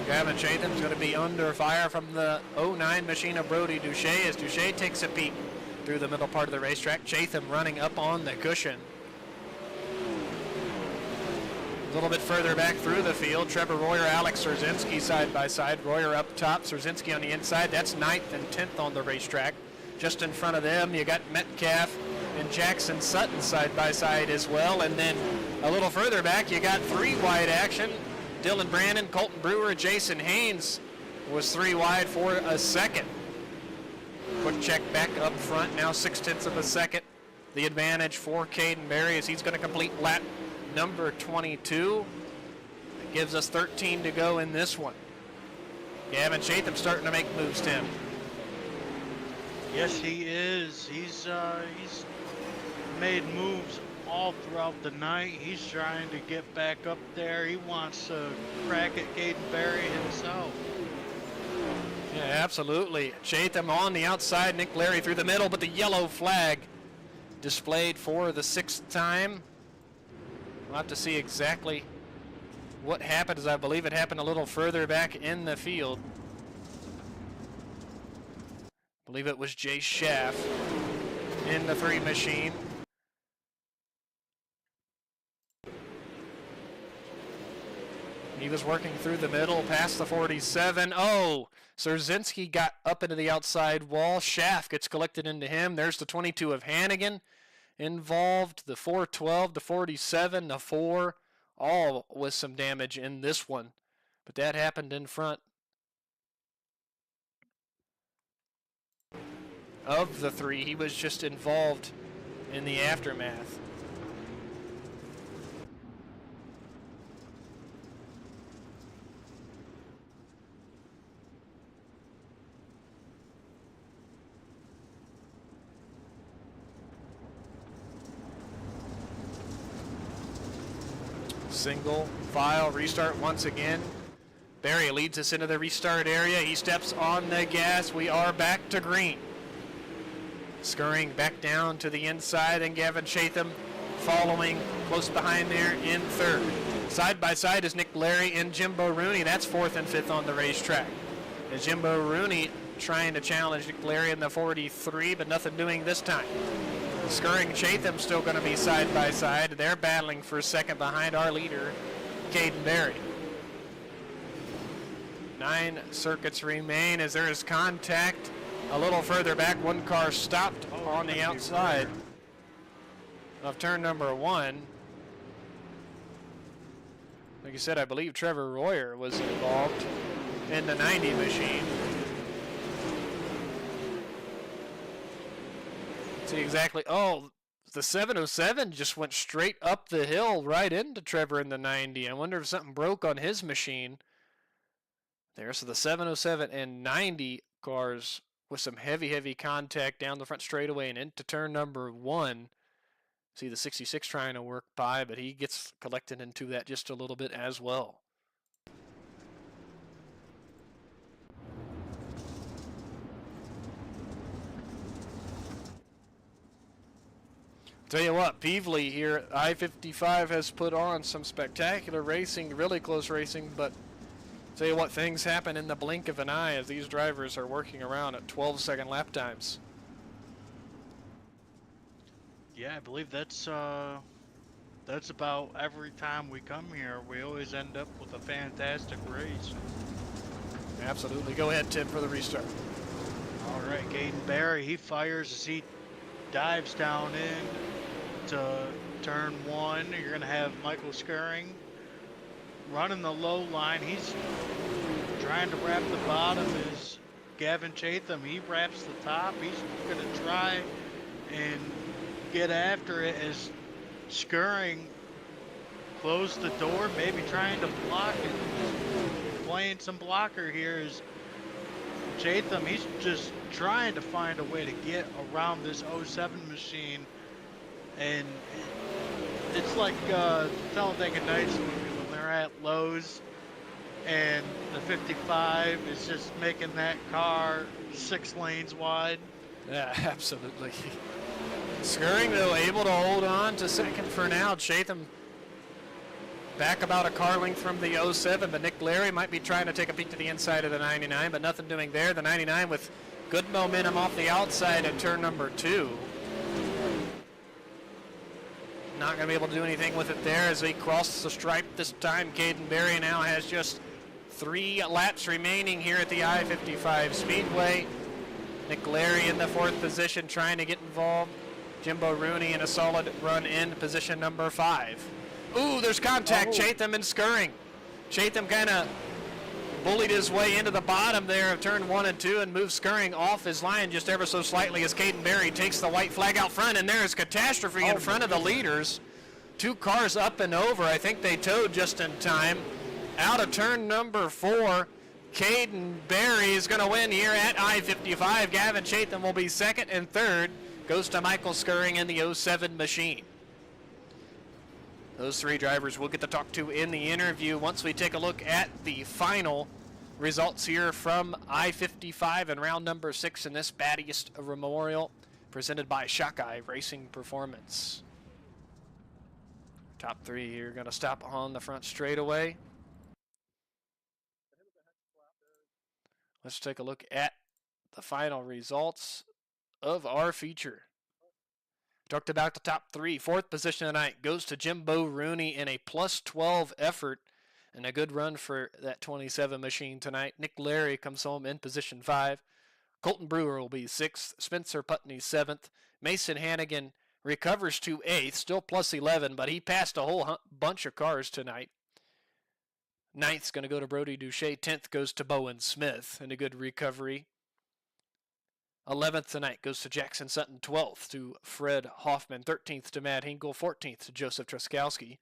Gavin Chatham's going to be under fire from the 09 machine of Brody Duche as Duche takes a peek through the middle part of the racetrack. Chatham running up on the cushion. A little bit further back through the field, Trevor Royer, Alex Szerzynski side by side. Royer up top, Szerzynski on the inside. That's 9th and 10th on the racetrack. Just in front of them, you got Metcalf and Jackson Sutton side by side as well. And then a little further back, you got 3 wide action. Dylan Brandon, Colton Brewer, Jason Haynes was 3 wide for a second. Quick check back up front, now 0.6 of a second. The advantage for Caden Berry as he's going to complete lap number 22. That gives us 13 to go in this one. Gavin Chatham starting to make moves, Tim. Yes, he is. He's made moves all throughout the night. He's trying to get back up there. He wants to crack at Caden Berry himself. Yeah, absolutely. Chatham on the outside, Nick Larry through the middle, but the yellow flag displayed for the 6th time. We'll have to see exactly what happened, as I believe it happened a little further back in the field. I believe it was Jay Schaff in the 3 machine. He was working through the middle past the 47. Oh, Szerzynski got up into the outside wall. Schaff gets collected into him. There's the 22 of Hannigan involved. The 412, the 47, the 4, all with some damage in this one. But that happened in front of the 3. He was just involved in the aftermath. Single file restart once again. Berry leads us into the restart area. He steps on the gas. We are back to green. Scurrying back down to the inside, and Gavin Chatham following close behind there in 3rd. Side by side is Nick Larry and Jimbo Rooney. That's 4th and 5th on the racetrack. As Jimbo Rooney trying to challenge Nick Larry in the 43, but nothing doing this time. Skirring Chatham still going to be side by side. They're battling for 2nd behind our leader, Caden Berry. 9 circuits remain as there is contact a little further back. One car stopped on the outside of turn number 1. Like you said, I believe Trevor Royer was involved in the 90 machine. See exactly. Oh, the 707 just went straight up the hill right into Trevor in the 90. I wonder if something broke on his machine there. So the 707 and 90 cars with some heavy contact down the front straightaway and into turn number 1. See the 66 trying to work by, but he gets collected into that just a little bit as well. Tell you what, Peevely here at I-55 has put on some spectacular racing, really close racing, but tell you what, things happen in the blink of an eye as these drivers are working around at 12-second lap times. Yeah, I believe that's about every time we come here. We always end up with a fantastic race. Absolutely. Go ahead, Tim, for the restart. All right, Gaten Barry, he fires as he dives down in to turn one. You're going to have Michael Scurring running the low line. He's trying to wrap the bottom is Gavin Chatham. He wraps the top. He's going to try and get after it as Scurring closed the door, maybe trying to block it. Playing some blocker here is Chatham. He's just trying to find a way to get around this 07 machine. And it's like Talladega Nights movie when they're at Lowe's and the 55 is just making that car 6 lanes wide. Yeah, absolutely. Scurrying, though, able to hold on to second for now. Chatham back about a car length from the 07, but Nick Larry might be trying to take a peek to the inside of the 99, but nothing doing there. The 99 with good momentum off the outside at turn number 2. Not going to be able to do anything with it there as he crosses the stripe this time. Caden Berry now has just 3 laps remaining here at the I-55 Speedway. Nick Larry in the 4th position trying to get involved. Jimbo Rooney in a solid run in position number 5. Ooh, there's contact. Chatham and Scurrying. Chatham kind of bullied his way into the bottom there of turn 1 and 2 and moved Scurrying off his line just ever so slightly as Caden Berry takes the white flag out front, and there's catastrophe in front of the leaders. 2 cars up and over. I think they towed just in time. Out of turn number 4, Caden Berry is going to win here at I-55. Gavin Chatham will be 2nd, and 3rd goes to Michael Scurrying in the 07 machine. Those 3 drivers we'll get to talk to in the interview once we take a look at the final results here from I-55 and round number 6 in this Battiest Memorial, presented by Shockeye Racing Performance. Top 3 here going to stop on the front straightaway. Let's take a look at the final results of our feature. Talked about the top 3. 4th position tonight goes to Jimbo Rooney in a plus 12 effort and a good run for that 27 machine tonight. Nick Larry comes home in position 5. Colton Brewer will be 6th. Spencer Putney 7th. Mason Hannigan recovers to 8th, still plus 11, but he passed a whole bunch of cars tonight. 9th's going to go to Brody Duche. 10th goes to Bowen Smith in a good recovery. 11th tonight goes to Jackson Sutton. 12th to Fred Hoffman. 13th to Matt Hinkle. 14th to Joseph Truskowski.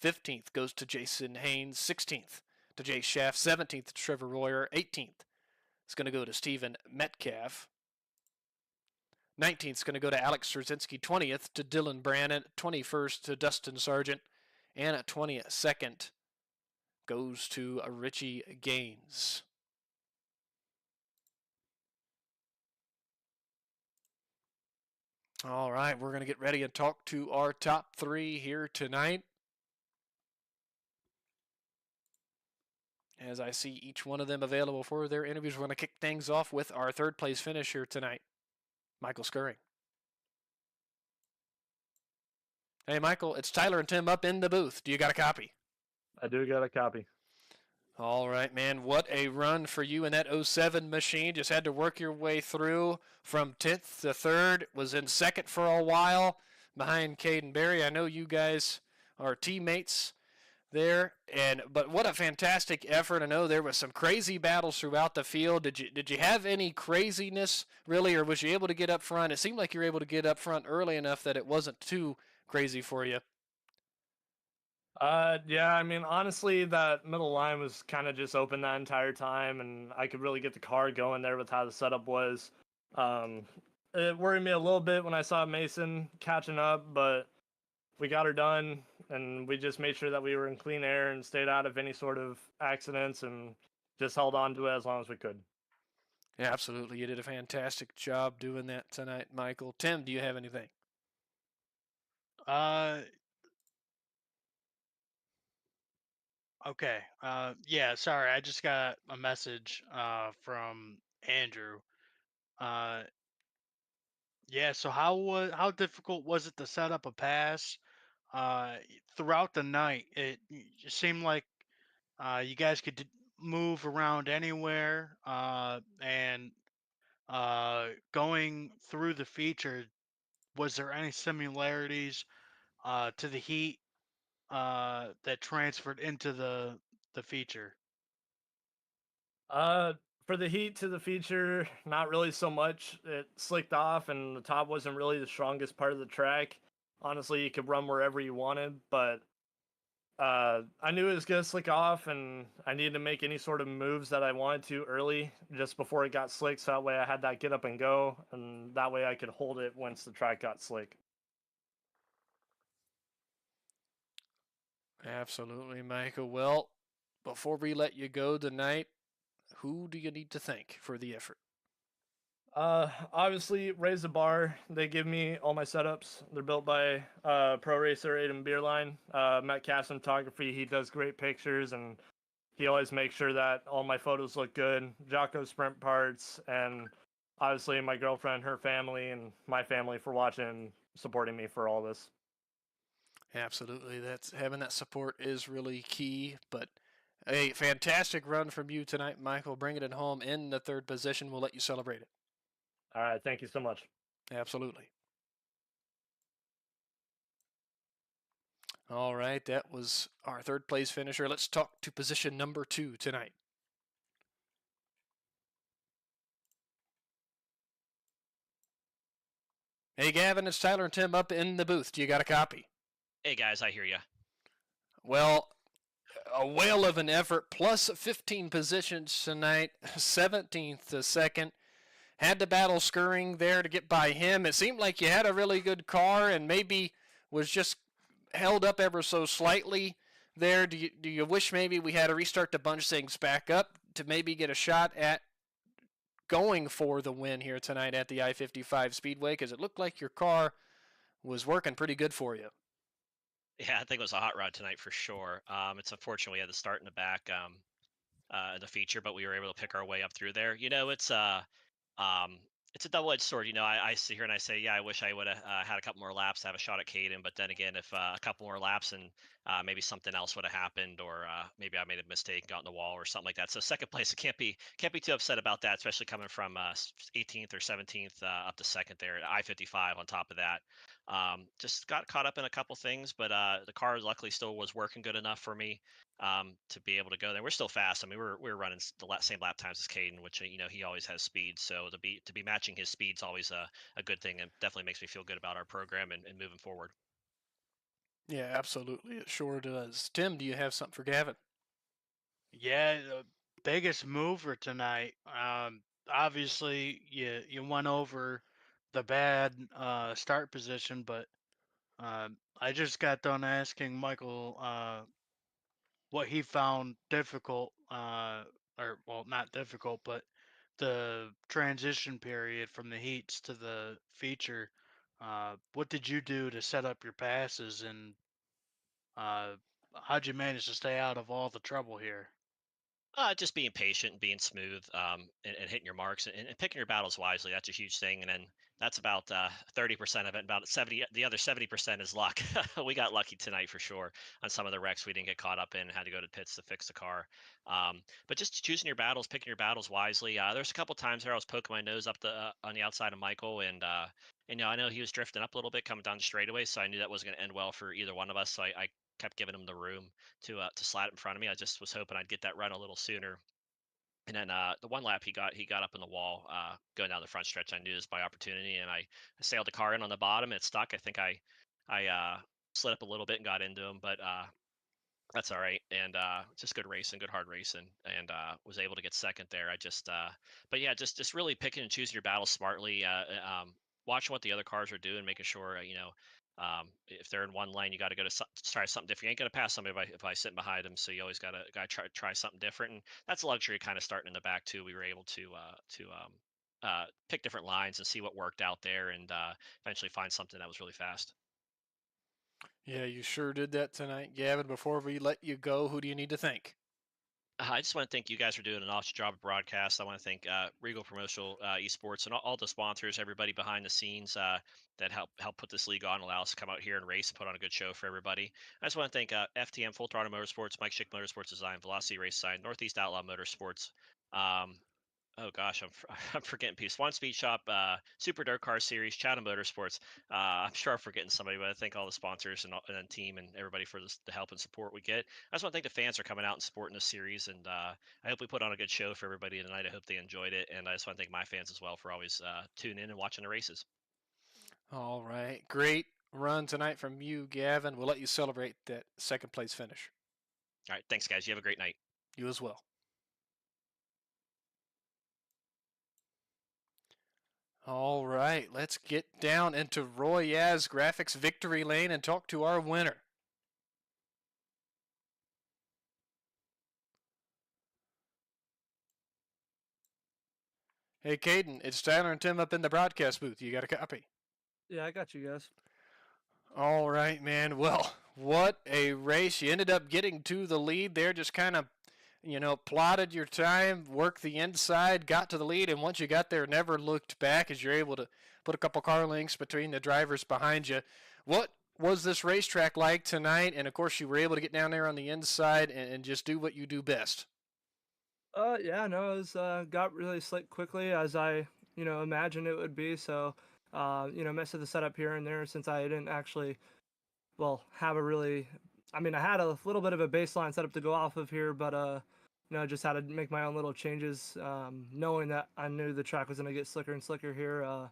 15th goes to Jason Haynes. 16th to Jay Schaff. 17th to Trevor Royer. 18th is going to go to Stephen Metcalf. 19th is going to go to Alex Straczynski. 20th to Dylan Brannon. 21st to Dustin Sargent. And 22nd goes to Richie Gaines. All right, we're going to get ready and talk to our top 3 here tonight. As I see each one of them available for their interviews, we're going to kick things off with our 3rd place finisher tonight, Michael Scurrying. Hey, Michael, it's Tyler and Tim up in the booth. Do you got a copy? I do got a copy. All right, man. What a run for you in that 07 machine. Just had to work your way through from 10th to 3rd. Was in 2nd for a while behind Caden Berry. I know you guys are teammates there, but what a fantastic effort. I know there was some crazy battles throughout the field. Did you have any craziness really, or was you able to get up front? It seemed like you were able to get up front early enough that it wasn't too crazy for you. Yeah, I mean, honestly, that middle line was kind of just open that entire time, and I could really get the car going there with how the setup was. It worried me a little bit when I saw Mason catching up, but we got her done, and we just made sure that we were in clean air and stayed out of any sort of accidents and just held on to it as long as we could. Yeah, absolutely. You did a fantastic job doing that tonight, Michael. Tim, do you have anything? Okay. Yeah, sorry. I just got a message from Andrew. Yeah, so how difficult was it to set up a pass throughout the night? It just seemed like you guys could move around anywhere, and going through the feature, was there any similarities to the heat that transferred into the feature? Uh, for the heat to the feature, not really so much. It slicked off, and the top wasn't really the strongest part of the track. Honestly, you could run wherever you wanted, but I knew it was gonna slick off, and I needed to make any sort of moves that I wanted to early, just before it got slick. So that way, I had that get up and go, and that way I could hold it once the track got slick. Absolutely, Michael. Well, before we let you go tonight, who do you need to thank for the effort? Obviously, Raise the Bar. They give me all my setups. They're built by Pro Racer Aiden Beerline. Met Cast Photography. He does great pictures, and he always makes sure that all my photos look good. Jocko Sprint Parts, and obviously my girlfriend, her family, and my family for watching and supporting me for all this. Absolutely, that's having that support is really key. But a fantastic run from you tonight, Michael. Bringing it home in the third position. We'll let you celebrate it. All right, thank you so much. Absolutely. All right, that was our third place finisher. Let's talk to position number 2 tonight. Hey, Gavin, it's Tyler and Tim up in the booth. Do you got a copy? Hey guys, I hear you. Well, a whale of an effort, plus 15 positions tonight, 17th to second. Had to battle Skirring there to get by him. It seemed like you had a really good car and maybe was just held up ever so slightly there. Do you wish maybe we had to restart to bunch things back up to maybe get a shot at going for the win here tonight at the I-55 Speedway? Because it looked like your car was working pretty good for you. Yeah, I think it was a hot rod tonight for sure. It's unfortunate we had to start in the back the feature, but we were able to pick our way up through there. Um, it's a double-edged sword. I sit here and I say, yeah, I wish I would have had a couple more laps to have a shot at Caden. But then again, if a couple more laps and maybe something else would have happened, or maybe I made a mistake and got in the wall or something like that. So second place, I can't be too upset about that, especially coming from 18th or 17th up to second there at I-55. On top of that, just got caught up in a couple things, but the car luckily still was working good enough for me to be able to go there. We're still fast. I mean, we're running the same lap times as Caden, which he always has speed. So to be matching his speed's always a good thing, and definitely makes me feel good about our program and moving forward. Yeah, absolutely. It sure does. Tim, do you have something for Gavin? Yeah, the biggest mover tonight. Obviously, you went over the bad start position, but I just got done asking Michael what he found difficult, or well, not difficult, but the transition period from the heats to the feature. What did you do to set up your passes, and uh, how'd you manage to stay out of all the trouble here? Just being patient and being smooth, and hitting your marks and picking your battles wisely. That's a huge thing. And then that's about 30% of it. About 70, the other 70% is luck. We got lucky tonight for sure on some of the wrecks we didn't get caught up in. Had to go to pits to fix the car. But just choosing your battles, picking your battles wisely. There's a couple times there I was poking my nose up the on the outside of Michael, and I know he was drifting up a little bit coming down the straightaway, so I knew that wasn't going to end well for either one of us. So I kept giving him the room to slide in front of me. I just was hoping I'd get that run a little sooner. And then the one lap he got up in the wall going down the front stretch. I knew this by opportunity, and I sailed the car in on the bottom. It stuck. I think I slid up a little bit and got into him, but that's all right. And just good racing, good hard racing, and was able to get second there. But yeah, just really picking and choosing your battles smartly. Watching what the other cars are doing, making sure if they're in one lane, you got to go to try something different. You ain't gonna pass somebody if I sit behind them, so you always gotta try something different. And that's a luxury kind of starting in the back too. We were able to pick different lines and see what worked out there, and eventually find something that was really fast. Yeah, you sure did that tonight, Gavin. Before we let you go, who do you need to thank? I just want to thank you guys for doing an awesome job of broadcast. I want to thank Regal Promotional Esports and all the sponsors, everybody behind the scenes that help put this league on, allow us to come out here and race and put on a good show for everybody. I just want to thank FTM Full Throttle Motorsports, Mike Schick Motorsports Design, Velocity Race Design, Northeast Outlaw Motorsports, um, Oh gosh, I'm forgetting people. Swan Speed Shop, Super Dirt Car Series, Chatham Motorsports. I'm sure I'm forgetting somebody, but I thank all the sponsors and team and everybody for the help and support we get. I just want to thank the fans for coming out and supporting this series, and I hope we put on a good show for everybody tonight. I hope they enjoyed it, and I just want to thank my fans as well for always tuning in and watching the races. All right. Great run tonight from you, Gavin. We'll let you celebrate that second place finish. All right, thanks guys. You have a great night. You as well. All right, let's get down into Roy Yaz Graphics Victory Lane and talk to our winner. Hey, Caden, it's Tyler and Tim up in the broadcast booth. You got a copy? Yeah, I got you guys. All right, man. Well, what a race. You ended up getting to the lead there, just kind of, plotted your time, worked the inside, got to the lead, and once you got there, never looked back as you're able to put a couple car lengths between the drivers behind you. What was this racetrack like tonight? And, of course, you were able to get down there on the inside and just do what you do best. Yeah, no, it was got really slick quickly as I, imagined it would be. So, messed with the setup here and there since I didn't actually, well, have a really. I mean, I had a little bit of a baseline setup to go off of here, but just had to make my own little changes, knowing that I knew the track was gonna get slicker and slicker here.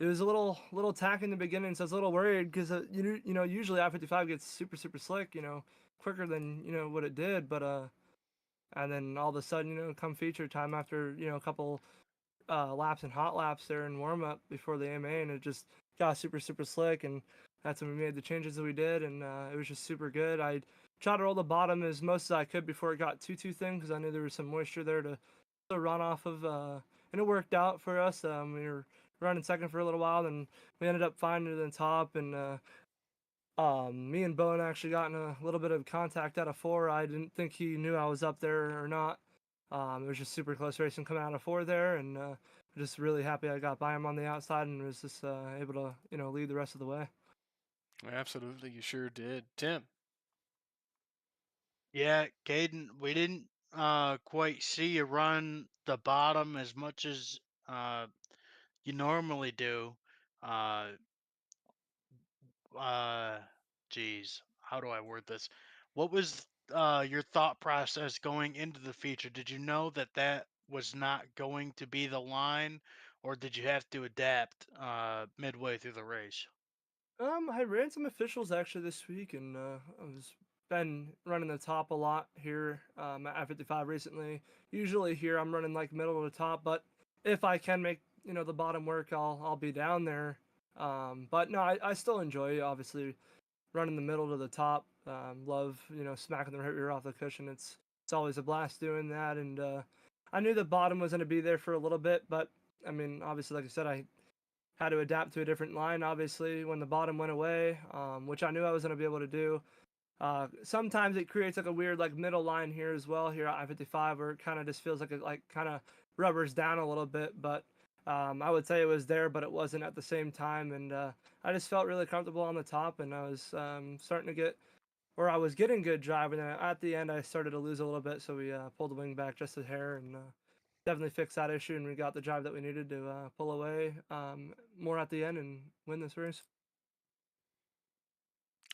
It was a little tack in the beginning, so I was a little worried because usually I-55 gets super slick, quicker than what it did, but and then all of a sudden, come feature time after a couple laps and hot laps there in warm up before the AMA, and it just got super slick, and that's when we made the changes that we did, and it was just super good. I tried to roll the bottom as most as I could before it got too thin because I knew there was some moisture there to run off of, and it worked out for us. We were running second for a little while, and we ended up finding the top, and me and Bowen actually got in a little bit of contact out of four. I didn't think he knew I was up there or not. It was just super close racing coming out of four there, and just really happy I got by him on the outside and was just able to lead the rest of the way. Absolutely, you sure did. Tim. Yeah, Caden, we didn't quite see you run the bottom as much as you normally do. Uh, uh, geez, how do I word this? What was your thought process going into the feature? Did you know that that was not going to be the line, or did you have to adapt midway through the race? I ran some officials actually this week, and I was been running the top a lot here at I-55 recently. Usually here I'm running like middle to the top, but if I can make the bottom work, I'll be down there. But no, I still enjoy obviously running the middle to the top. Love smacking the right rear off the cushion. It's always a blast doing that, and I knew the bottom was going to be there for a little bit, but I mean obviously like I said I had to adapt to a different line, obviously, when the bottom went away, which I knew I was going to be able to do. Sometimes it creates like a weird like middle line here as well here at I-55 where it kind of just feels like it like kind of rubbers down a little bit, but I would say it was there, but it wasn't at the same time, and I just felt really comfortable on the top, and I was starting to get, or I was getting good drive, and then at the end I started to lose a little bit, so we pulled the wing back just a hair, and definitely fixed that issue, and we got the drive that we needed to pull away more at the end and win this race.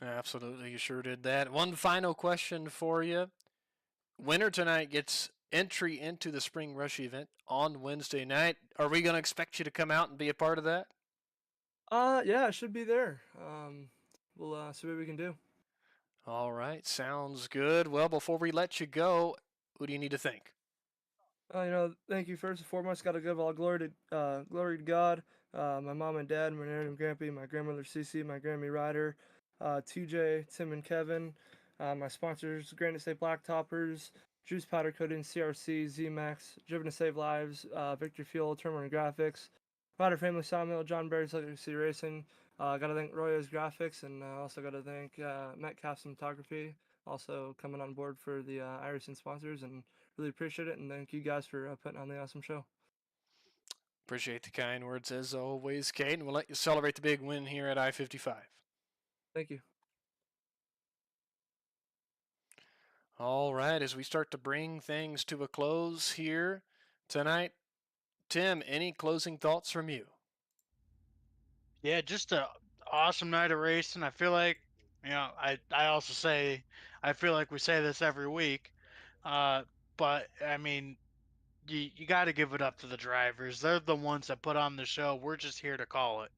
Absolutely, you sure did that. One final question for you. Winner tonight gets entry into the Spring Rush event on Wednesday night. Are we going to expect you to come out and be a part of that? Yeah, it should be there. We'll see what we can do. All right, sounds good. Well, before we let you go, who do you need to thank? Thank you first and foremost. Got to give all glory to God. My mom and dad, my Aaron and Grampy, my grandmother Cece, my Grammy Ryder, TJ, Tim and Kevin, my sponsors, Granite State Blacktoppers, Juice Powder Coating, CRC, ZMAX, Driven to Save Lives, Victor Fuel, Turner Graphics, Ryder Family Sawmill, John Barry's Legacy Racing. Got to thank Roy's Graphics, and also got to thank Metcalf Cinematography, also coming on board for the Irison sponsors, and really appreciate it, and thank you guys for putting on the awesome show. Appreciate the kind words as always, Kate, and we'll let you celebrate the big win here at I-55. Thank you. All right, as we start to bring things to a close here tonight, Tim, any closing thoughts from you? Yeah, just a awesome night of racing. I feel like, I also say, I feel like we say this every week, uh, but I mean, you got to give it up to the drivers. They're the ones that put on the show. We're just here to call it.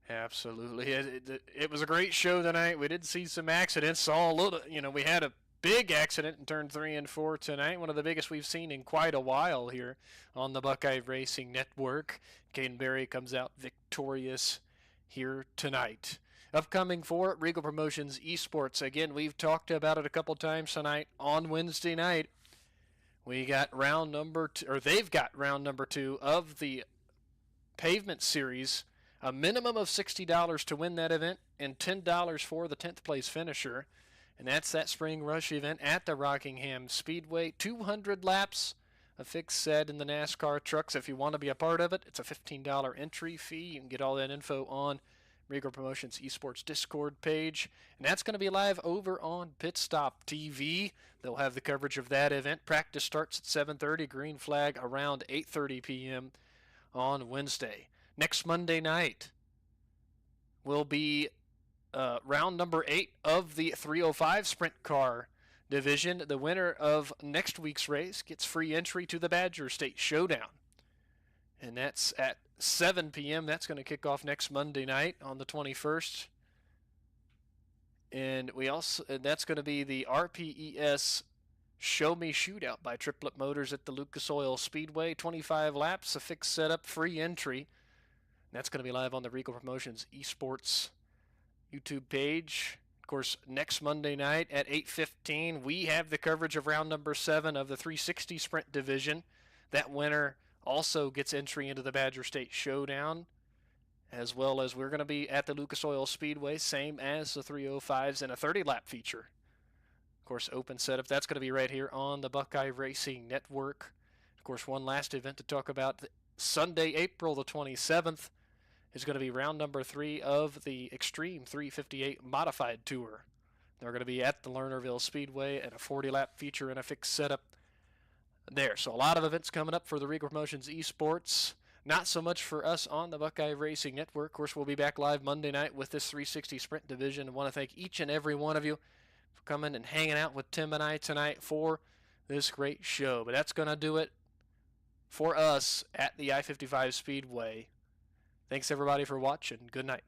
Absolutely. It was a great show tonight. We did see some accidents. Saw a little, we had a big accident in turn 3 and 4 tonight, one of the biggest we've seen in quite a while here on the Buckeye Racing Network. Caden Berry comes out victorious here tonight. Upcoming for Regal Promotions Esports. Again, we've talked about it a couple times tonight. On Wednesday night, we got round number 2, or they've got round number 2 of the Pavement Series. A minimum of $60 to win that event and $10 for the 10th place finisher. And that's that Spring Rush event at the Rockingham Speedway. 200 laps, a fixed set in the NASCAR trucks. If you want to be a part of it, it's a $15 entry fee. You can get all that info on Regal Promotions Esports Discord page. And that's going to be live over on Pit Stop TV. They'll have the coverage of that event. Practice starts at 7:30, green flag around 8:30 p.m. on Wednesday. Next Monday night will be round number 8 of the 305 Sprint Car Division. The winner of next week's race gets free entry to the Badger State Showdown. And that's at 7 p.m. That's going to kick off next Monday night on the 21st. And that's going to be the RPES Show Me Shootout by Triplet Motors at the Lucas Oil Speedway. 25 laps, a fixed setup, free entry. That's going to be live on the Regal Promotions Esports YouTube page. Of course, next Monday night at 8:15, we have the coverage of round number 7 of the 360 Sprint Division. That winner also gets entry into the Badger State Showdown, as well as we're going to be at the Lucas Oil Speedway, same as the 305s, and a 30-lap feature. Of course, open setup. That's going to be right here on the Buckeye Racing Network. Of course, one last event to talk about. Sunday, April the 27th, is going to be round number 3 of the Extreme 358 Modified Tour. They're going to be at the Lernerville Speedway at a 40-lap feature and a fixed setup there. So a lot of events coming up for the Regal Promotions Esports. Not so much for us on the Buckeye Racing Network. Of course, we'll be back live Monday night with this 360 Sprint Division. I want to thank each and every one of you for coming and hanging out with Tim and I tonight for this great show. But that's going to do it for us at the I-55 Speedway. Thanks, everybody, for watching. Good night.